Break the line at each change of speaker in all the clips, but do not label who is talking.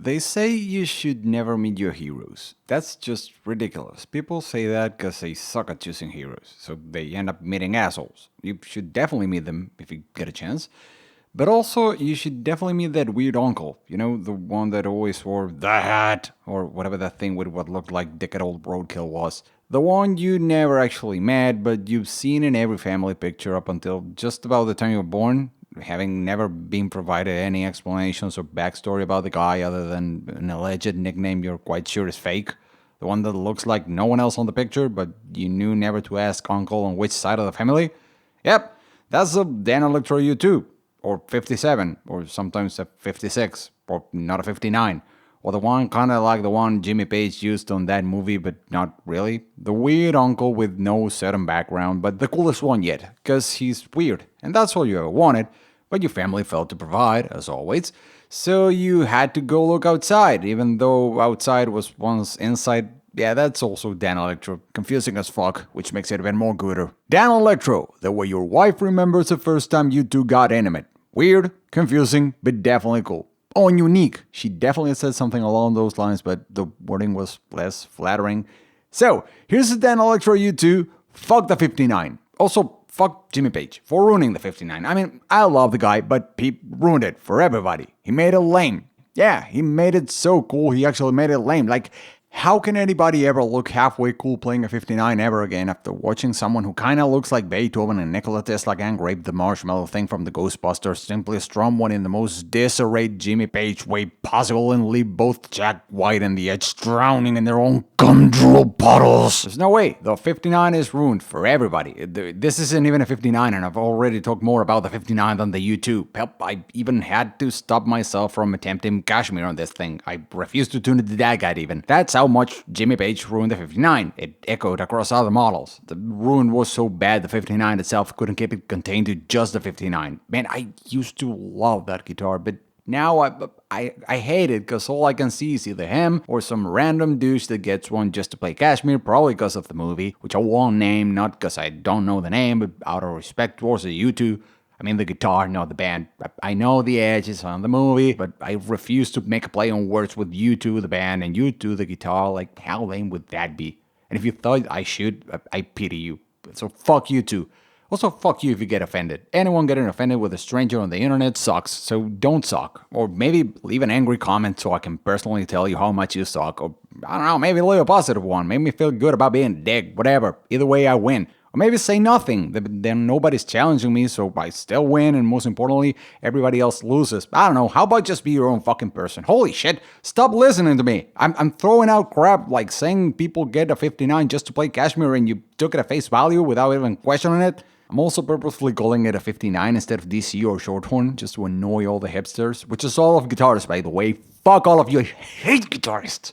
They say you should never meet your heroes. That's just ridiculous. People say that because they suck at choosing heroes, so they end up meeting assholes. You should definitely meet them if you get a chance. But also, you should definitely meet that weird uncle. You know, the one that always wore the hat, or whatever that thing with what looked like decade old roadkill was. The one you never actually met, but you've seen in every family picture up until just about the time you were born, having never been provided any explanations or backstory about the guy other than an alleged nickname you're quite sure is fake. The one that looks like no one else on the picture, but you knew never to ask uncle on which side of the family? Yep, that's a Danelectro U2, or 57, or sometimes a 56, or not a 59. Or the one kind of like the one Jimmy Page used on that movie, but not really. The weird uncle with no certain background, but the coolest one yet, because he's weird, and that's all you ever wanted, but your family failed to provide, as always. So you had to go look outside, even though outside was once inside. Yeah, that's also Danelectro. Confusing as fuck, which makes it even more gooder. Danelectro, the way your wife remembers the first time you two got intimate. Weird, confusing, but definitely cool. Oh, and unique. She definitely said something along those lines, but the wording was less flattering. So, here's the Danelectro U2. Fuck the 59. Also, fuck Jimmy Page for ruining the 59. I mean, I love the guy, but he ruined it for everybody. He made it lame. Yeah, he made it so cool, he actually made it lame. Like, how can anybody ever look halfway cool playing a 59 ever again after watching someone who kinda looks like Beethoven and Nikola Tesla engraved the marshmallow thing from the Ghostbusters simply strum one in the most disarray Jimmy Page way possible and leave both Jack White and the Edge drowning in their own gumdrool puddles? There's no way. The 59 is ruined for everybody. This isn't even a 59 and I've already talked more about the 59 than the U2. Help, I even had to stop myself from attempting Kashmir on this thing. I refused to tune it to that guy even. That's how much Jimmy Page ruined the 59. It echoed across other models. The ruin was so bad the 59 itself couldn't keep it contained to just the 59. Man, I used to love that guitar, but now I hate it because all I can see is either him or some random douche that gets one just to play Kashmir, probably because of the movie, which I won't name, not because I don't know the name, but out of respect towards the U2. I mean the guitar, not the band. I know the edges on the movie, but I refuse to make a play on words with U2 the band and U2 the guitar. Like, how lame would that be? And if you thought I should, I pity you. So fuck you too. Also, fuck you if you get offended. Anyone getting offended with a stranger on the internet sucks, so don't suck. Or maybe leave an angry comment so I can personally tell you how much you suck. Or, I don't know, maybe leave a positive one. Make me feel good about being a dick, whatever. Either way, I win. Or maybe say nothing, then nobody's challenging me, so I still win, and most importantly, everybody else loses. I don't know, how about just be your own fucking person? Holy shit, stop listening to me. I'm throwing out crap like saying people get a 59 just to play Kashmir and you took it at face value without even questioning it. I'm also purposefully calling it a 59 instead of DC or Shorthorn, just to annoy all the hipsters, which is all of guitarists, by the way. Fuck all of you, I hate guitarists.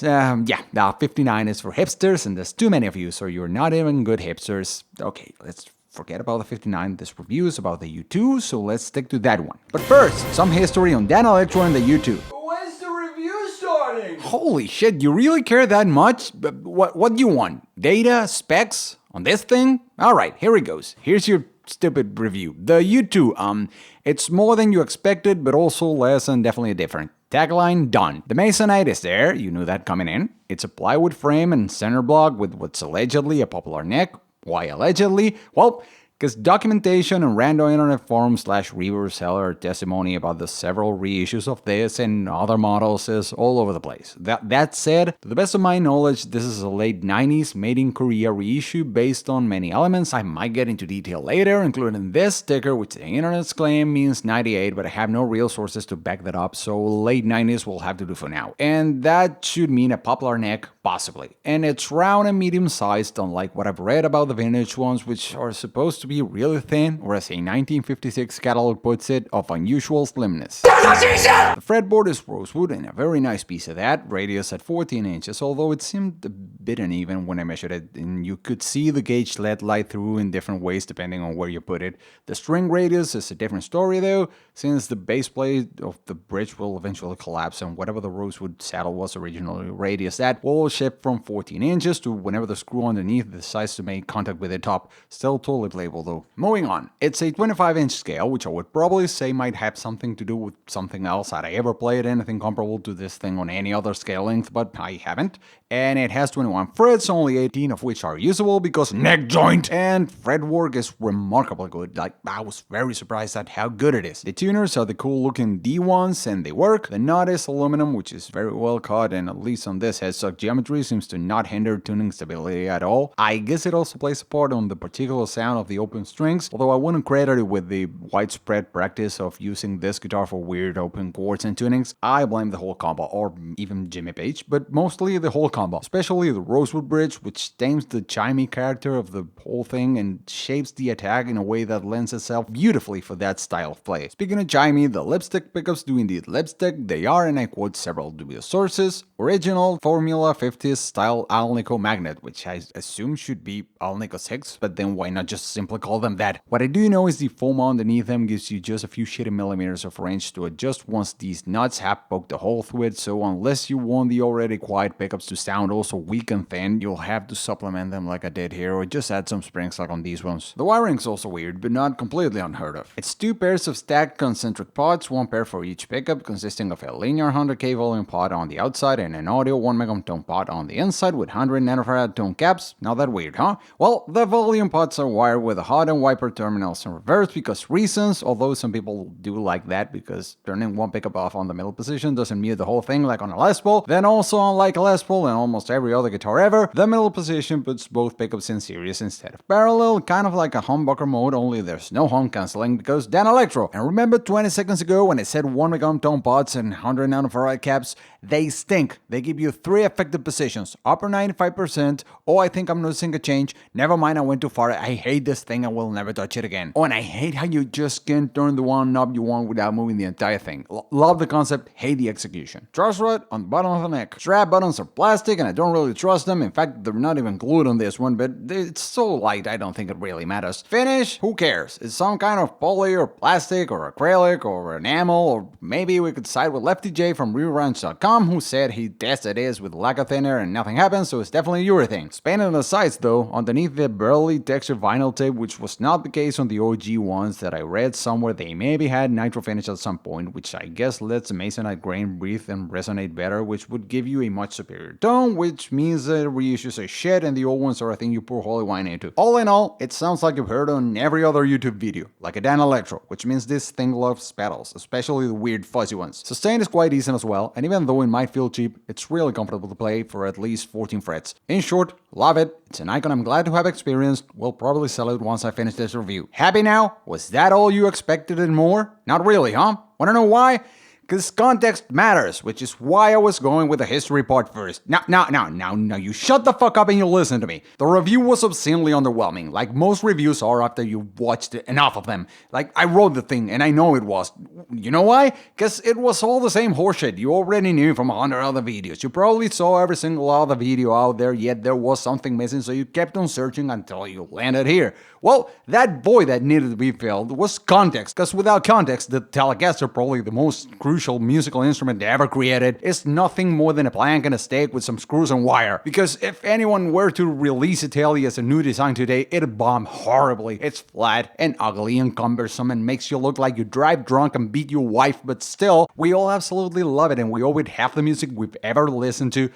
Yeah, now 59 is for hipsters, and there's too many of you, so you're not even good hipsters. Okay, let's forget about the 59. This review is about the U2, so let's stick to that one. But first, some history on Danelectro and the U2.
When's the review starting?
Holy shit, you really care that much? What do you want? Data? Specs? On this thing? Alright, here it goes. Here's your stupid review. The U2, it's more than you expected, but also less and definitely different. Tagline, done. The Masonite is there, you knew that coming in. It's a plywood frame and center block with what's allegedly a popular neck. Why allegedly? Well, because documentation and random internet forums / reviewer seller testimony about the several reissues of this and other models is all over the place. That said, to the best of my knowledge, this is a late 90s made in Korea reissue based on many elements I might get into detail later, including this sticker, which the internet's claim means 98, but I have no real sources to back that up, so late 90s will have to do for now. And that should mean a popular neck, possibly. And it's round and medium-sized, unlike what I've read about the vintage ones, which are supposed to be really thin, or as a 1956 catalog puts it, of unusual slimness. The fretboard is rosewood and a very nice piece of that, radius at 14 inches, although it seemed a bit uneven when I measured it, and you could see the gauge let light through in different ways depending on where you put it. The string radius is a different story though, since the base plate of the bridge will eventually collapse and whatever the rosewood saddle was originally radius at will shift from 14 inches to whenever the screw underneath decides to make contact with the top. Still totally playable comparable though. Moving on, it's a 25-inch scale, which I would probably say might have something to do with something else. Had I ever played anything comparable to this thing on any other scale length, but I haven't. And it has 21 frets, only 18 of which are usable because neck joint. And fretwork is remarkably good. Like, I was very surprised at how good it is. The tuners are the cool looking D ones and they work. The nut is aluminum, which is very well cut, and at least on this headstock geometry seems to not hinder tuning stability at all. I guess it also plays a part on the particular sound of the open strings, although I wouldn't credit it with the widespread practice of using this guitar for weird open chords and tunings. I blame the whole combo, or even Jimmy Page, but mostly the whole combo, especially the Rosewood Bridge, which tames the chimey character of the whole thing and shapes the attack in a way that lends itself beautifully for that style of play. Speaking of chimey, the lipstick pickups do indeed lipstick. They are, and I quote several dubious sources, original Formula 50s style Alnico magnet, which I assume should be Alnico 6, but then why not just simply call them that? What I do know is the foam underneath them gives you just a few shitty millimeters of range to adjust once these nuts have poked a hole through it, so unless you want the already quiet pickups to sound also weak and thin, you'll have to supplement them like I did here, or just add some springs like on these ones. The wiring's also weird, but not completely unheard of. It's two pairs of stacked concentric pots, one pair for each pickup, consisting of a linear 100K volume pot on the outside and an audio 1 megatone pot on the inside with 100 nanofarad tone caps. Not that weird, huh? Well, the volume pots are wired with a hot and wiper terminals in reverse because reasons, although some people do like that because turning one pickup off on the middle position doesn't mute the whole thing like on a Les Paul. Then also, unlike a Les Paul and almost every other guitar ever, the middle position puts both pickups in series instead of parallel, kind of like a humbucker mode, only there's no hum cancelling because Danelectro. And remember 20 seconds ago when I said 1 megatone pots and 100 nanofarad caps? They stink. They give you 3 effective positions, upper 95%, oh I think I'm noticing a change, never mind I went too far, I hate this thing, I will never touch it again. Oh, and I hate how you just can't turn the one knob you want without moving the entire thing. Love the concept, hate the execution. Truss rod on the bottom of the neck. Strap buttons are plastic and I don't really trust them, in fact they're not even glued on this one, but it's so light I don't think it really matters. Finish? Who cares? It's some kind of poly or plastic or acrylic or enamel, or maybe we could side with Lefty J from ReRanch.com, who said he tested his with lacquer thinner and nothing happened, so it's definitely urethane. Spanning on the sides though, underneath the burly textured vinyl tape, which was not the case on the OG ones that I read somewhere, they maybe had nitro finish at some point, which I guess lets the masonite grain breathe and resonate better, which would give you a much superior tone, which means that reissues are shit and the old ones are a thing you pour holy wine into. All in all, it sounds like you've heard on every other YouTube video, like a Danelectro, which means this thing loves pedals, especially the weird fuzzy ones. Sustain is quite decent as well, and even though it might feel cheap, it's really comfortable to play for at least 14 frets. In short, love it. It's an icon I'm glad to have experienced. Will probably sell it once I finish this review. Happy now? Was that all you expected and more? Not really, huh? Wanna know why? Because context matters, which is why I was going with the history part first. Now, you shut the fuck up and you listen to me. The review was obscenely underwhelming, like most reviews are after you've watched enough of them. Like, I wrote the thing, and I know it was. You know why? Because it was all the same horseshit you already knew from 100 other videos. You probably saw every single other video out there, yet there was something missing, so you kept on searching until you landed here. Well, that void that needed to be filled was context, because without context, the Telecaster, probably the most crucial musical instrument ever created, is nothing more than a plank and a stake with some screws and wire. Because if anyone were to release a Tele as a new design today, it'd bomb horribly. It's flat and ugly and cumbersome and makes you look like you drive drunk and beat your wife, but still, we all absolutely love it and we owe it half the music we've ever listened to.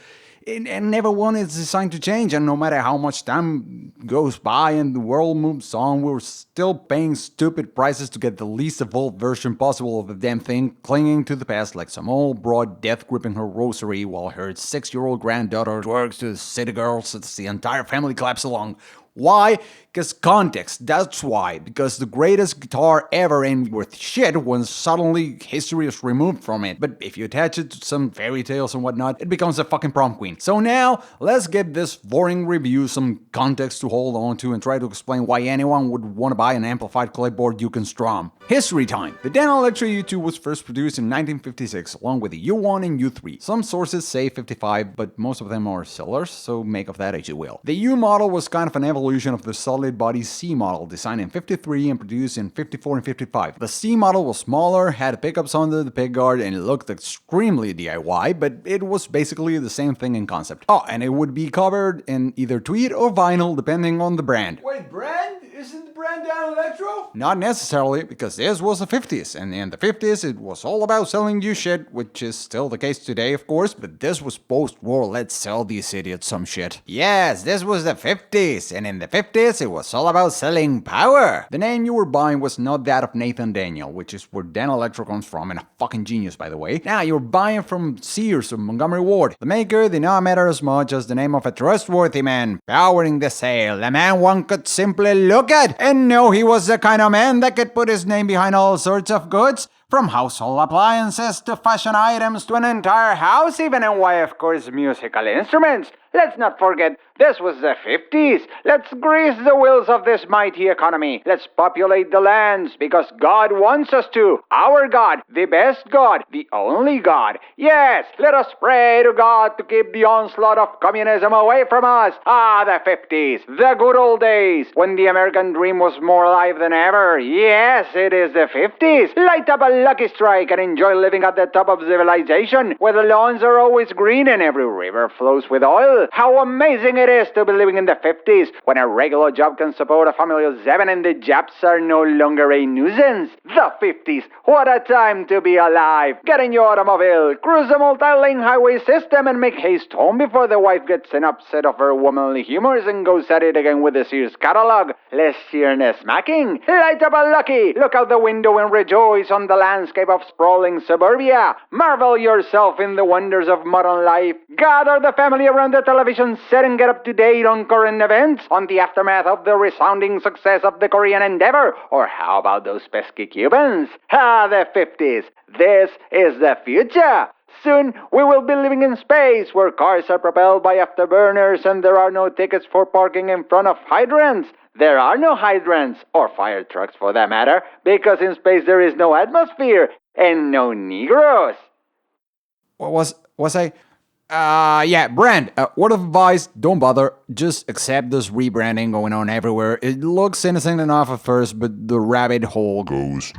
And never one is designed to change, and no matter how much time goes by and the world moves on, we're still paying stupid prices to get the least evolved version possible of the damn thing, clinging to the past like some old broad death gripping her rosary while her 6-year-old granddaughter twerks to the City Girls as the entire family claps along. Why? Because context, that's why. Because the greatest guitar ever ain't worth shit when suddenly history is removed from it. But if you attach it to some fairy tales and whatnot, it becomes a fucking prom queen. So now, let's give this boring review some context to hold on to and try to explain why anyone would want to buy an amplified clipboard you can strum. History time. The Danelectro U2 was first produced in 1956 along with the U1 and U3. Some sources say 55, but most of them are sellers, so make of that as you will. The U model was kind of an evolution of the solid body C model, designed in 53 and produced in 54 and 55. The C model was smaller, had pickups under the pickguard, and it looked extremely DIY, but it was basically the same thing in concept. Oh, and it would be covered in either tweed or vinyl depending on the brand.
Wait, brand? Isn't brand rebrand Danelectro?
Not necessarily, because this was the 50s, and in the 50s it was all about selling you shit, which is still the case today, of course, but this was post-war, let's sell these idiots some shit. Yes, this was the 50s, and in the 50s it was all about selling power. The name you were buying was not that of Nathan Daniel, which is where Danelectro comes from, and a fucking genius, by the way. Now, you're buying from Sears or Montgomery Ward. The maker did not matter as much as the name of a trustworthy man powering the sale, a man one could simply look at and know he was the kind of man that could put his name behind all sorts of goods, from household appliances to fashion items to an entire house even, and why, of course, musical instruments. Let's not forget, this was the 50s. Let's grease the wheels of this mighty economy. Let's populate the lands, because God wants us to. Our God, the best God, the only God. Yes, let us pray to God to keep the onslaught of communism away from us. Ah, the 50s, the good old days, when the American dream was more alive than ever. Yes, it is the 50s. Light up a lucky strike and enjoy living at the top of civilization, where the lawns are always green and every river flows with oil. How amazing it is to be living in the 50s, when a regular job can support a family of 7 and the Japs are no longer a nuisance. The 50s, what a time to be alive. Get in your automobile, cruise the multi-lane highway system, and make haste home before the wife gets an upset of her womanly humors and goes at it again with the Sears catalog. Less sheerness smacking. Light up a lucky, look out the window and rejoice on the landscape of sprawling suburbia. Marvel yourself in the wonders of modern life. Gather the family around the television set and get up to date on current events, on the aftermath of the resounding success of the Korean Endeavor, or how about those pesky Cubans? Ah, the 50s. This is the future. Soon, we will be living in space, where cars are propelled by afterburners and there are no tickets for parking in front of hydrants. There are no hydrants, or fire trucks for that matter, because in space there is no atmosphere and no Negroes. What was I? Yeah, brand. Word of advice, don't bother. Just accept this rebranding going on everywhere. It looks innocent enough at first, but the rabbit hole goes.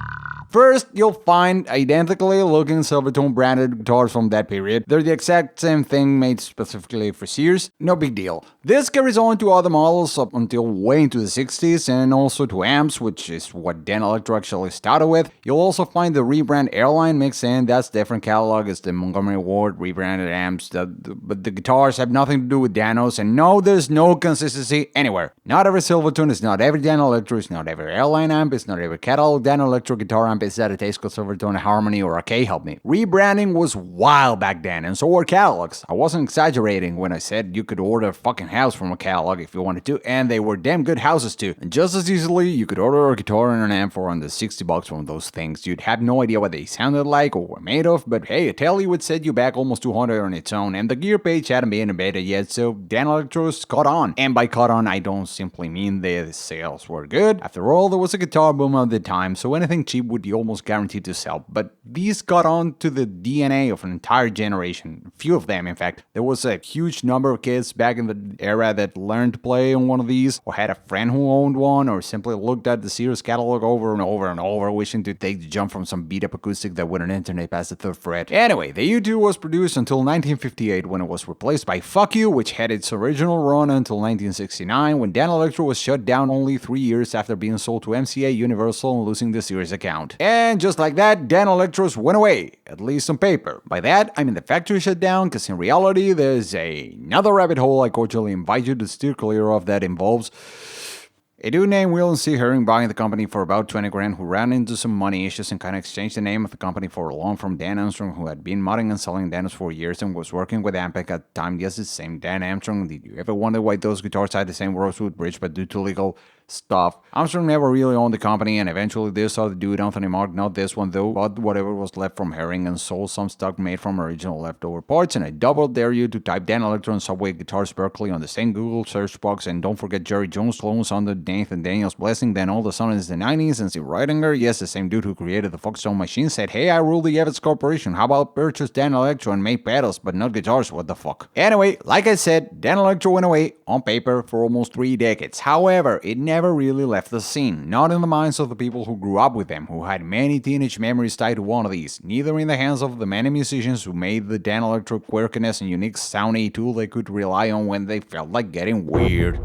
First, you'll find identically looking Silvertone branded guitars from that period. They're the exact same thing made specifically for Sears. No big deal. This carries on to other models up until way into the 60s, and also to amps, which is what Danelectro actually started with. You'll also find the rebrand Airline mixed in. That's different catalog as the Montgomery Ward rebranded amps. But the guitars have nothing to do with Danos, and no, there's no consistency anywhere. Not every Silvertone is not every Danelectro, it's not every Airline amp, it's not every catalog Danelectro guitar amp is that a Tasco Silvertone, a Harmony, or a K-Help Me. Rebranding was wild back then, and so were catalogs. I wasn't exaggerating when I said you could order a fucking house from a catalog if you wanted to, and they were damn good houses too. And just as easily, you could order a guitar and an amp for under $60 from those things. You'd have no idea what they sounded like or were made of, but hey, a tally would set you back almost $200 on its own, and the gear page hadn't been embedded yet, so Danelectro's caught on. And by caught on, I don't simply mean the sales were good. After all, there was a guitar boom at the time, so anything cheap would be almost guaranteed to sell. But these got on to the DNA of an entire generation. A few of them, in fact. There was a huge number of kids back in the era that learned to play on one of these, or had a friend who owned one, or simply looked at the Sears catalog over and over and over, wishing to take the jump from some beat-up acoustic that wouldn't alternate past the third fret. Anyway, the U2 was produced until 1958, when it was replaced by Fuck You, which had its original run until 1969, when Danelectro was shut down only 3 years after being sold to MCA Universal and losing the Sears account. And just like that, Danelectros went away, at least on paper. By that, I mean the factory shut down, because in reality, there's another rabbit hole I cordially invite you to steer clear of that involves a dude named Will C. Herring buying the company for about 20 grand, who ran into some money issues and kind of exchanged the name of the company for a loan from Dan Armstrong, who had been modding and selling Danos for years and was working with Ampeg at the time. Yes, it's the same Dan Armstrong. Did you ever wonder why those guitars had the same Rosewood bridge, but due to legal stuff? Armstrong never really owned the company, and eventually this other dude, Anthony Mark, not this one though, bought whatever was left from Herring and sold some stock made from original leftover parts. And I double dare you to type Danelectro and Subway Guitars Berkeley on the same Google search box, and don't forget Jerry Jones loans under Nathan Daniel's blessing. Then all of a sudden it's the 90s, and Steve Reidinger, yes, the same dude who created the Foxstone machine, said, hey, I rule the Evans Corporation, how about purchase Danelectro and make pedals but not guitars? What the fuck? Anyway, like I said, Danelectro went away on paper for almost 3 decades. However, it never really left the scene, not in the minds of the people who grew up with them, who had many teenage memories tied to one of these, neither in the hands of the many musicians who made the Danelectro quirkiness and unique sound a tool they could rely on when they felt like getting weird.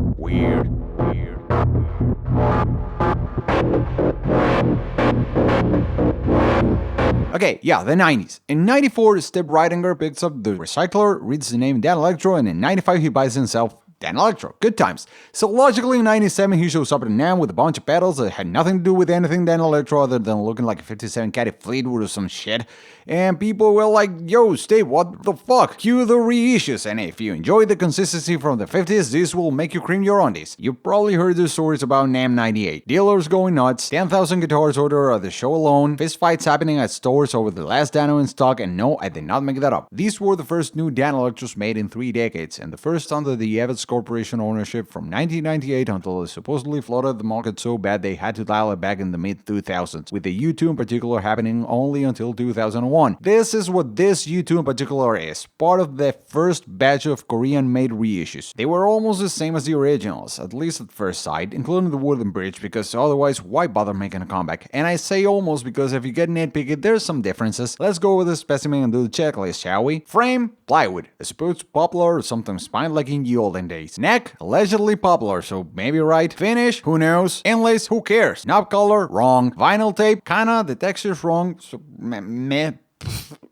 Okay, yeah, the 90s. In 94, Step Ridinger picks up the recycler, reads the name Danelectro, and in 95 he buys himself Danelectro. Good times. So logically, in 97 he shows up at NAMM with a bunch of pedals that had nothing to do with anything Danelectro other than looking like a 57 Caddy Fleetwood or some shit. And people were like, yo, Steve, what the fuck? Cue the reissues, and if you enjoy the consistency from the 50s, this will make you cream your undies. You probably heard the stories about NAMM 98. Dealers going nuts, 10,000 guitars ordered at the show alone, fistfights happening at stores over the last Dano in stock, and no, I did not make that up. These were the first new Danelectros made in 3 decades, and the first under the Evans Corporation ownership from 1998 until it supposedly flooded the market so bad they had to dial it back in the mid-2000s, with the U2 in particular happening only until 2001. This is what this U2 in particular is, part of the first batch of Korean-made reissues. They were almost the same as the originals, at least at first sight, including the wooden bridge, because otherwise why bother making a comeback? And I say almost because if you get nitpicky, there's some differences. Let's go with the specimen and do the checklist, shall we? Frame, plywood. I suppose popular or sometimes fine like in the olden days. Neck, allegedly popular, so maybe right. Finish, who knows? Inlays, who cares? Knob color, wrong. Vinyl tape, kinda, the texture's wrong, so meh.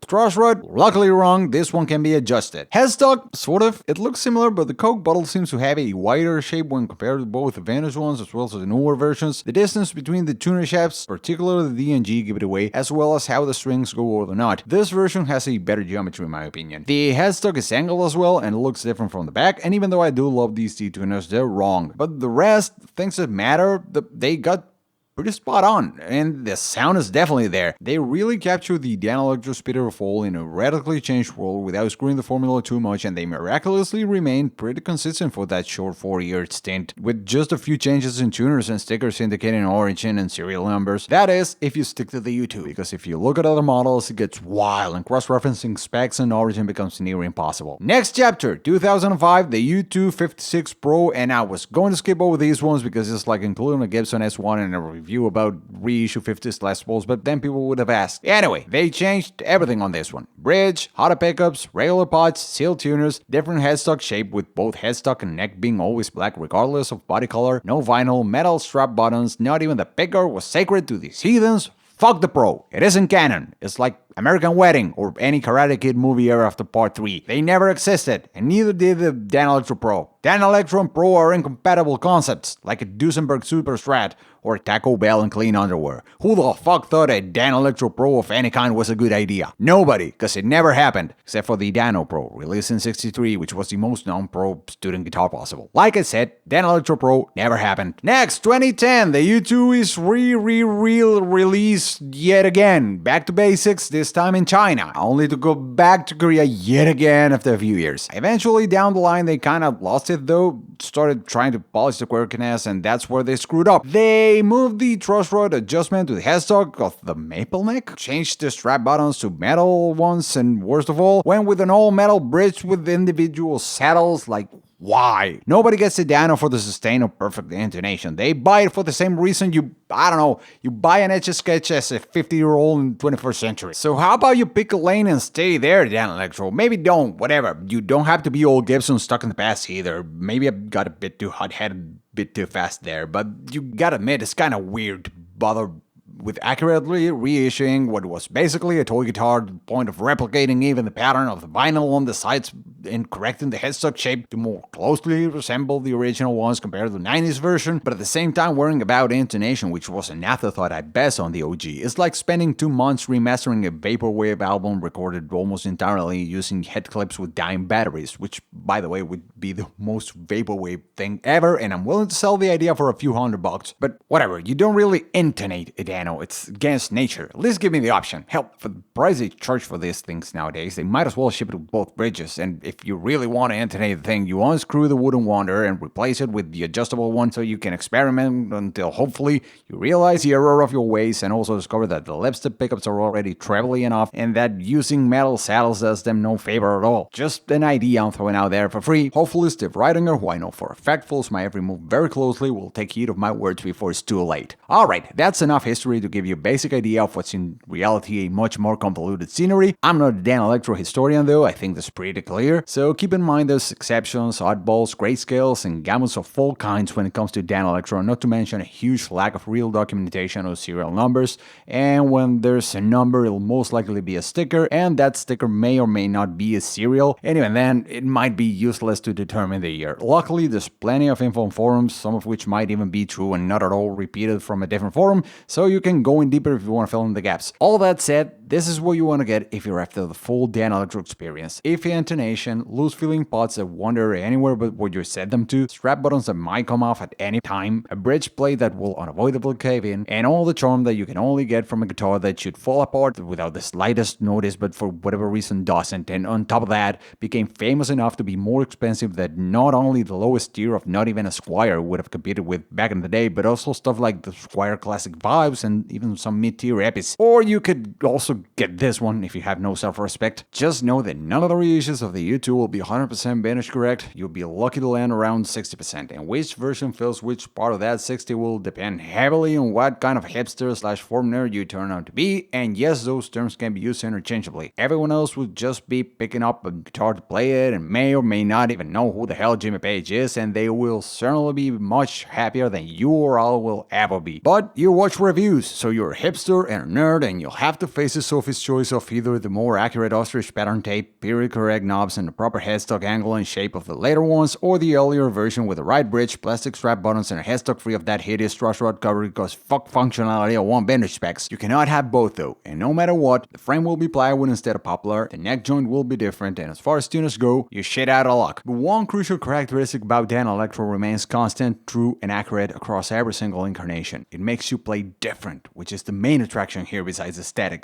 Crossrod, luckily wrong, this one can be adjusted. Headstock, sort of, it looks similar, but the Coke bottle seems to have a wider shape when compared to both the vintage ones as well as the newer versions. The distance between the tuner shafts, particularly the D and G, give it away, as well as how the strings go over the nut. This version has a better geometry in my opinion. The headstock is angled as well, and it looks different from the back, and even though I do love these T-tuners, they're wrong. But the rest, things that matter, they got pretty spot on, and the sound is definitely there. They really capture the Danelectro spirit of all in a radically changed world without screwing the formula too much, and they miraculously remained pretty consistent for that short 4-year stint, with just a few changes in tuners and stickers indicating origin and serial numbers. That is, if you stick to the U2, because if you look at other models, it gets wild, and cross-referencing specs and origin becomes near impossible. Next chapter, 2005, the U2 56 Pro, and I was going to skip over these ones because it's like including a Gibson S1 and a review about reissue 50s Les Pauls, but then people would have asked. Anyway, they changed everything on this one. Bridge, hotter pickups, regular pots, sealed tuners, different headstock shape with both headstock and neck being always black regardless of body color, no vinyl, metal strap buttons, not even the picker was sacred to these heathens. Fuck the Pro. It isn't canon. It's like American Wedding or any Karate Kid movie ever after Part 3. They never existed, and neither did the Danelectro Pro. Danelectro and Pro are incompatible concepts, like a Duesenberg Super Strat or Taco Bell and clean underwear. Who the fuck thought a Danelectro Pro of any kind was a good idea? Nobody, because it never happened, except for the Dano Pro, released in '63, which was the most known Pro student guitar possible. Like I said, Danelectro Pro never happened. Next, 2010, the U2 is re-re-re-released yet again. Back to basics, this time in China, only to go back to Korea yet again after a few years. Eventually, down the line, they kinda lost it though, started trying to polish the quirkiness, and that's where they screwed up. They moved the truss rod adjustment to the headstock of the maple neck, changed the strap buttons to metal ones, and worst of all, went with an all-metal bridge with individual saddles. Like, why? Nobody gets a Dano for the sustain or perfect intonation. They buy it for the same reason you buy an Etch-a-Sketch as a 50-year-old in the 21st century. So how about you pick a lane and stay there, Danelectro? Maybe don't, whatever. You don't have to be old Gibson stuck in the past either. Maybe I got a bit too hot-headed, bit too fast there, but you gotta admit it's kinda weird to bother with accurately reissuing what was basically a toy guitar to the point of replicating even the pattern of the vinyl on the sides and correcting the headstock shape to more closely resemble the original ones compared to the 90s version, but at the same time worrying about intonation, which was an afterthought at best on the OG. It's like spending 2 months remastering a vaporwave album recorded almost entirely using head clips with dime batteries, which, by the way, would be the most vaporwave thing ever, and I'm willing to sell the idea for a few $100, but whatever, you don't really intonate a Dano. It's against nature. At least give me the option. Hell, for the price they charge for these things nowadays, they might as well ship it with both bridges. And if you really want to intonate the thing, you unscrew the wooden Wanderer and replace it with the adjustable one so you can experiment until hopefully you realize the error of your ways and also discover that the lipstick pickups are already trebly enough and that using metal saddles does them no favor at all. Just an idea I'm throwing out there for free. Hopefully Steve Ridinger, who I know for a fact follows my every move very closely, will take heed of my words before it's too late. Alright, that's enough history history to give you a basic idea of what's in reality a much more convoluted scenery. I'm not a Danelectro historian though, I think that's pretty clear. So keep in mind there's exceptions, oddballs, grayscales, and gamuts of all kinds when it comes to Danelectro, not to mention a huge lack of real documentation of serial numbers. And when there's a number, it'll most likely be a sticker, and that sticker may or may not be a serial, and even then, it might be useless to determine the year. Luckily, there's plenty of info on forums, some of which might even be true and not at all repeated from a different forum, so you can go in deeper if you want to fill in the gaps. All that said, this is what you want to get if you're after the full Danelectro experience. Iffy intonation, loose feeling pots that wander anywhere but where you set them to, strap buttons that might come off at any time, a bridge plate that will unavoidably cave in, and all the charm that you can only get from a guitar that should fall apart without the slightest notice but for whatever reason doesn't, and on top of that, became famous enough to be more expensive that not only the lowest tier of not even a Squier would have competed with back in the day, but also stuff like the Squier Classic Vibes and even some mid-tier Epis. Or you could also get this one if you have no self-respect. Just know that none of the reissues of the U2 will be 100% vintage correct. You'll be lucky to land around 60%, and which version fills which part of that 60 will depend heavily on what kind of hipster/form nerd you turn out to be, and yes, those terms can be used interchangeably. Everyone else would just be picking up a guitar to play it and may or may not even know who the hell Jimmy Page is, and they will certainly be much happier than you or I will ever be. But you watch reviews, so you're a hipster and a nerd, and you'll have to face Sophie's choice of either the more accurate ostrich pattern tape, period correct knobs, and the proper headstock angle and shape of the later ones, or the earlier version with the right bridge, plastic strap buttons, and a headstock free of that hideous truss rod cover because fuck functionality I want vintage specs. You cannot have both though, and no matter what, the frame will be plywood instead of poplar, the neck joint will be different, and as far as tuners go, you're shit out of luck. But one crucial characteristic about Danelectro remains constant, true, and accurate across every single incarnation. It makes you play different, which is the main attraction here besides aesthetics.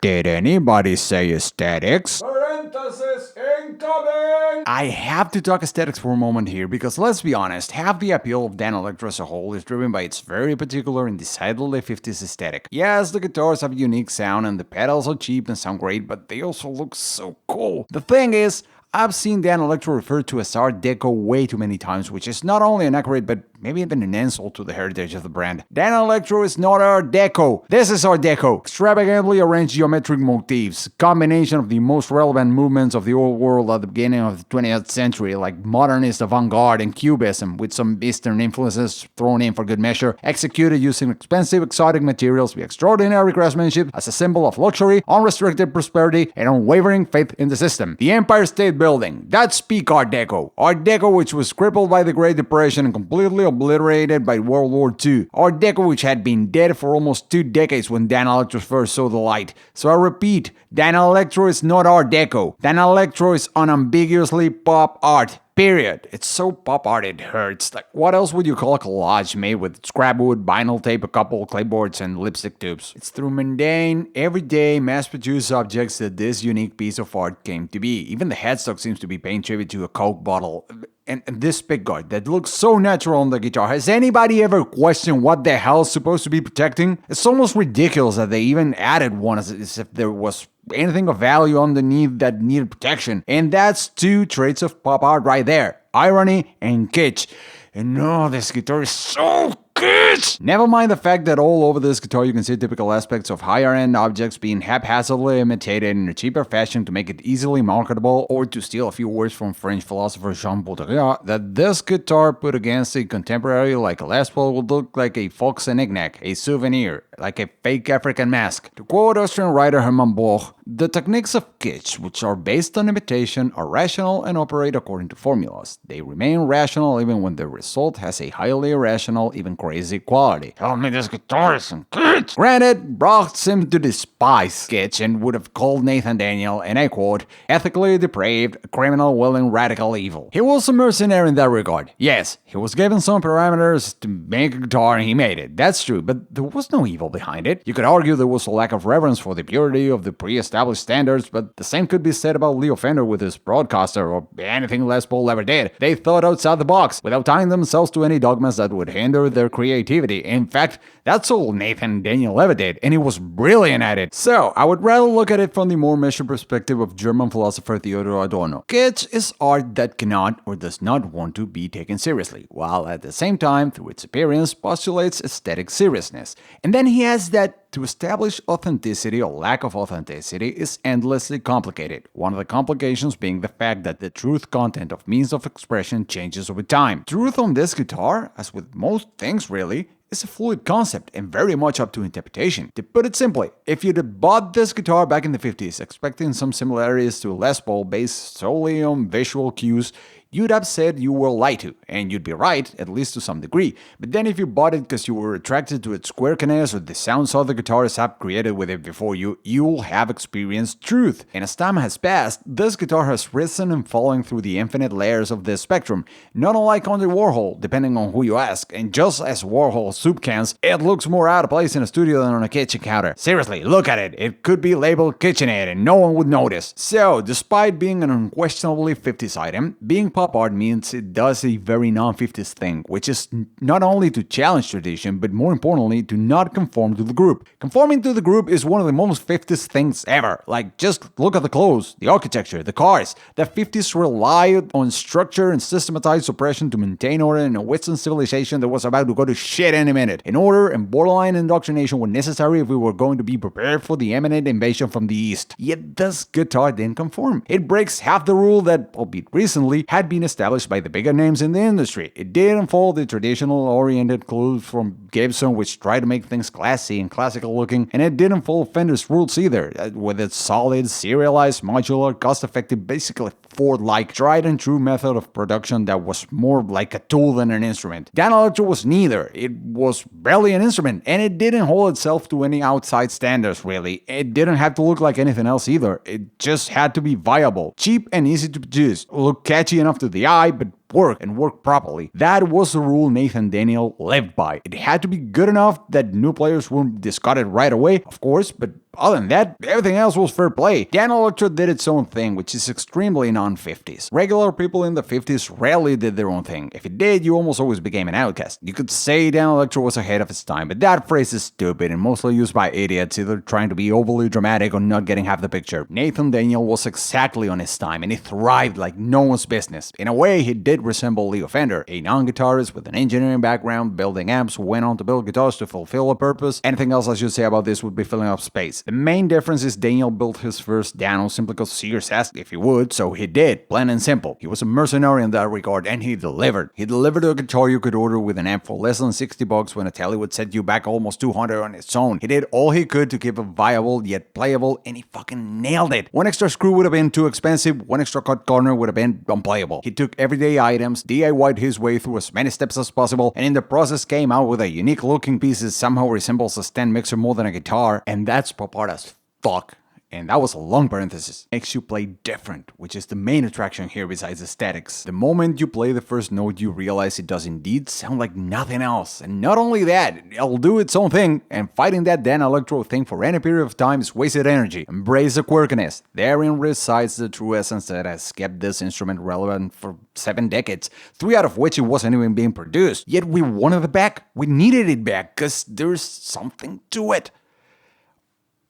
Did anybody say aesthetics?
Parenthesis incoming!
I have to talk aesthetics for a moment here because let's be honest, half the appeal of Danelectro as a whole is driven by its very particular and decidedly 50s aesthetic. Yes, the guitars have a unique sound and the pedals are cheap and sound great, but they also look so cool. The thing is, I've seen Danelectro referred to as Art Deco way too many times, which is not only inaccurate but maybe even an insult to the heritage of the brand. Danelectro is not Art Deco. This is Art Deco. Extravagantly arranged geometric motifs, combination of the most relevant movements of the old world at the beginning of the 20th century, like modernist avant-garde and cubism, with some Eastern influences thrown in for good measure, executed using expensive exotic materials with extraordinary craftsmanship as a symbol of luxury, unrestricted prosperity, and unwavering faith in the system. The Empire State Building, that's peak Art Deco. Art Deco which was crippled by the Great Depression and completely obliterated by World War II. Art Deco which had been dead for almost 2 decades when Danelectro first saw the light. So I repeat, Danelectro is not Art Deco. Danelectro is unambiguously pop art. Period. It's so pop art it hurts. Like, what else would you call a collage made with scrap wood, vinyl tape, a couple of clapboards, and lipstick tubes? It's through mundane, everyday, mass-produced objects that this unique piece of art came to be. Even the headstock seems to be paying tribute to a Coke bottle. And this pickguard that looks so natural on the guitar. Has anybody ever questioned what the hell it's supposed to be protecting? It's almost ridiculous that they even added one as if there was anything of value underneath that needed protection. And that's 2 traits of pop art right there. Irony and kitsch. And no, this guitar is so kitsch! Never mind the fact that all over this guitar you can see typical aspects of higher-end objects being haphazardly imitated in a cheaper fashion to make it easily marketable, or to steal a few words from French philosopher Jean Baudrillard, that this guitar put against a contemporary like a Les Paul would look like a fox and knick-knack, a souvenir, like a fake African mask. To quote Austrian writer Hermann Bloch, the techniques of kitsch, which are based on imitation, are rational and operate according to formulas. They remain rational even when the result has a highly irrational, even crazy quality. Tell me this guitar isn't kitsch! Granted, Bloch seemed to despise kitsch and would have called Nathan Daniel, and I quote, ethically depraved, a criminal willing radical evil. He was a mercenary in that regard. Yes, he was given some parameters to make a guitar and he made it. That's true, but there was no evil behind it. You could argue there was a lack of reverence for the purity of the pre-established established standards, but the same could be said about Leo Fender with his Broadcaster or anything Les Paul ever did. They thought outside the box, without tying themselves to any dogmas that would hinder their creativity. In fact, that's all Nathan Daniel ever did, and he was brilliant at it. So, I would rather look at it from the more measured perspective of German philosopher Theodor Adorno. Kitsch is art that cannot or does not want to be taken seriously, while at the same time, through its appearance, postulates aesthetic seriousness. And then he has that to establish authenticity or lack of authenticity is endlessly complicated, one of the complications being the fact that the truth content of means of expression changes over time. Truth on this guitar, as with most things really, is a fluid concept and very much up to interpretation. To put it simply, if you'd have bought this guitar back in the 50s expecting some similarities to Les Paul based solely on visual cues, you'd have said you were lied to, and you'd be right, at least to some degree. But then if you bought it because you were attracted to its quirkiness or the sounds other guitarists have created with it before you, you'll have experienced truth. And as time has passed, this guitar has risen and fallen through the infinite layers of this spectrum, not unlike Andy Warhol, depending on who you ask. And just as Warhol soup cans, it looks more out of place in a studio than on a kitchen counter. Seriously, look at it. It could be labeled KitchenAid and no one would notice. So, despite being an unquestionably 50s item, being pop art means it does a very non-50s thing, which is not only to challenge tradition, but more importantly, to not conform to the group. Conforming to the group is one of the most 50s things ever. Like, just look at the clothes, the architecture, the cars. The 50s relied on structure and systematized oppression to maintain order in a Western civilization that was about to go to shit any minute. And order and borderline indoctrination were necessary if we were going to be prepared for the imminent invasion from the East. Yet this guitar didn't conform. It breaks half the rule that, albeit recently, had been established by the bigger names in the industry. It didn't follow the traditional oriented clues from Gibson, which tried to make things classy and classical looking, and it didn't follow Fender's rules either, with its solid, serialized, modular, cost-effective, basically Ford-like, tried-and-true method of production that was more like a tool than an instrument. Danelectro was neither. It was barely an instrument, and it didn't hold itself to any outside standards, really. It didn't have to look like anything else either. It just had to be viable, cheap and easy to produce, look catchy enough to the eye, but work and work properly. That was the rule Nathan Daniel lived by. It had to be good enough that new players wouldn't discard it right away, of course, but other than that, everything else was fair play. Danelectro did its own thing, which is extremely non-50s. Regular people in the 50s rarely did their own thing. If it did, you almost always became an outcast. You could say Danelectro was ahead of its time, but that phrase is stupid and mostly used by idiots either trying to be overly dramatic or not getting half the picture. Nathan Daniel was exactly on his time, and he thrived like no one's business. In a way, he did resemble Leo Fender, a non-guitarist with an engineering background building amps who went on to build guitars to fulfill a purpose. Anything else I should say about this would be filling up space. The main difference is Daniel built his first Dano simply because Sears asked if he would, so he did, plain and simple. He was a mercenary in that regard, and he delivered. He delivered a guitar you could order with an amp for less than $60 when a tele would set you back almost $200 on its own. He did all he could to keep it viable yet playable, and he fucking nailed it. One extra screw would have been too expensive, one extra cut corner would have been unplayable. He took everyday items, DIY'd his way through as many steps as possible, and in the process came out with a unique looking piece that somehow resembles a stand mixer more than a guitar, and that's pop art as fuck. And that was a long parenthesis. Makes you play different, which is the main attraction here besides aesthetics. The moment you play the first note, you realize it does indeed sound like nothing else. And not only that, it'll do its own thing, and fighting that Danelectro thing for any period of time is wasted energy. Embrace the quirkiness. Therein resides the true essence that has kept this instrument relevant for 7 decades, 3 out of which it wasn't even being produced. Yet we wanted it back. We needed it back, because there's something to it.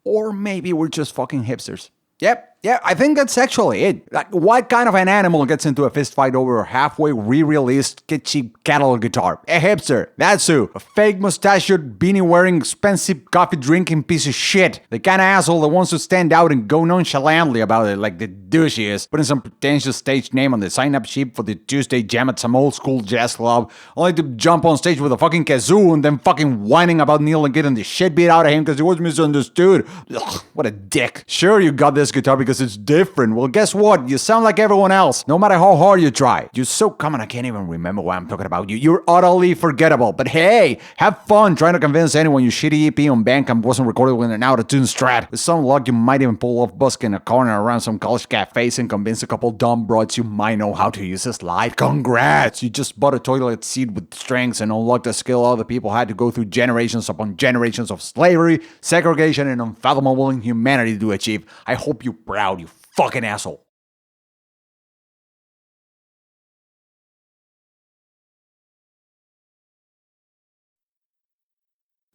Or maybe we're just fucking hipsters. Yep, I think that's actually it. Like, what kind of an animal gets into a fist fight over a halfway re-released kitschy catalog guitar? A hipster, that's who. A fake mustachioed, beanie-wearing, expensive coffee-drinking piece of shit. The kind of asshole that wants to stand out and go nonchalantly about it like the douche he is, putting some pretentious stage name on the sign-up sheet for the Tuesday jam at some old-school jazz club, only to jump on stage with a fucking kazoo and then fucking whining about Neil and getting the shit beat out of him because he was misunderstood. Ugh, what a dick. Sure, you got this guitar because because it's different. Well, guess what? You sound like everyone else, no matter how hard you try. You're so common I can't even remember why I'm talking about you. You're utterly forgettable. But hey, have fun trying to convince anyone your shitty EP on Bandcamp wasn't recorded with an out-of-tune strat. With some luck, you might even pull off busking a corner around some college cafes and convince a couple dumb broads you might know how to use this live. Congrats! You just bought a toilet seat with strengths and unlocked a skill other people had to go through generations upon generations of slavery, segregation, and unfathomable inhumanity to achieve. I hope you're proud, you fucking asshole.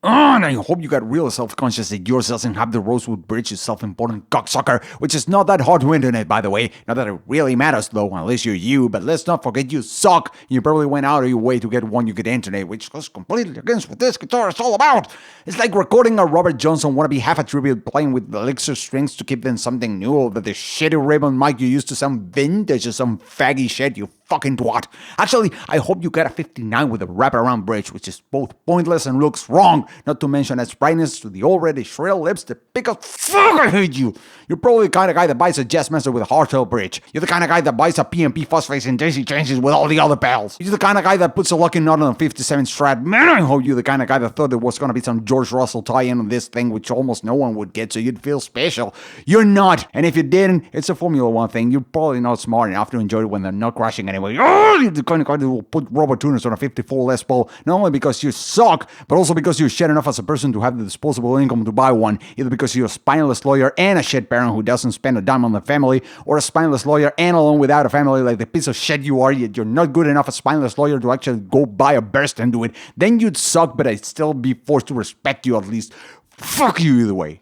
And I hope you got real self-conscious that yours doesn't have the Rosewood Bridge, you self-important cocksucker, which is not that hard to internet, by the way. Not that it really matters, though, unless you're you, but let's not forget you suck. You probably went out of your way to get one you could internet, which goes completely against what this guitar is all about. It's like recording a Robert Johnson wannabe half-a-tribute playing with elixir strings to keep them something new, or the shitty ribbon mic you used to sound vintage or some faggy shit, you fucking twat. Actually, I hope you got a 59 with a wraparound bridge, which is both pointless and looks wrong, not to mention adds brightness to the already shrill lips that pick up. Fuck, I hate you. You're probably the kind of guy that buys a Jazzmaster with a hardtail bridge. You're the kind of guy that buys a PMP Phosphate and daisy chains with all the other bells. You're the kind of guy that puts a lucky knot on a 57 Strat. Man, I hope you're the kind of guy that thought there was gonna be some George Russell tie-in on this thing, which almost no one would get, so you'd feel special. You're not, and if you didn't, it's a Formula One thing. You're probably not smart enough to enjoy it when they're not crashing anyway. Oh, you're the kind of guy that will put rubber tuners on a 54 Les Paul, not only because you suck, but also because you're shit enough as a person to have the disposable income to buy one, either because you're a spineless lawyer and a shit parent who doesn't spend a dime on the family, or a spineless lawyer and alone without a family like the piece of shit you are, yet you're not good enough as a spineless lawyer to actually go buy a burst and do it. Then you'd suck, but I'd still be forced to respect you at least. Fuck you either way.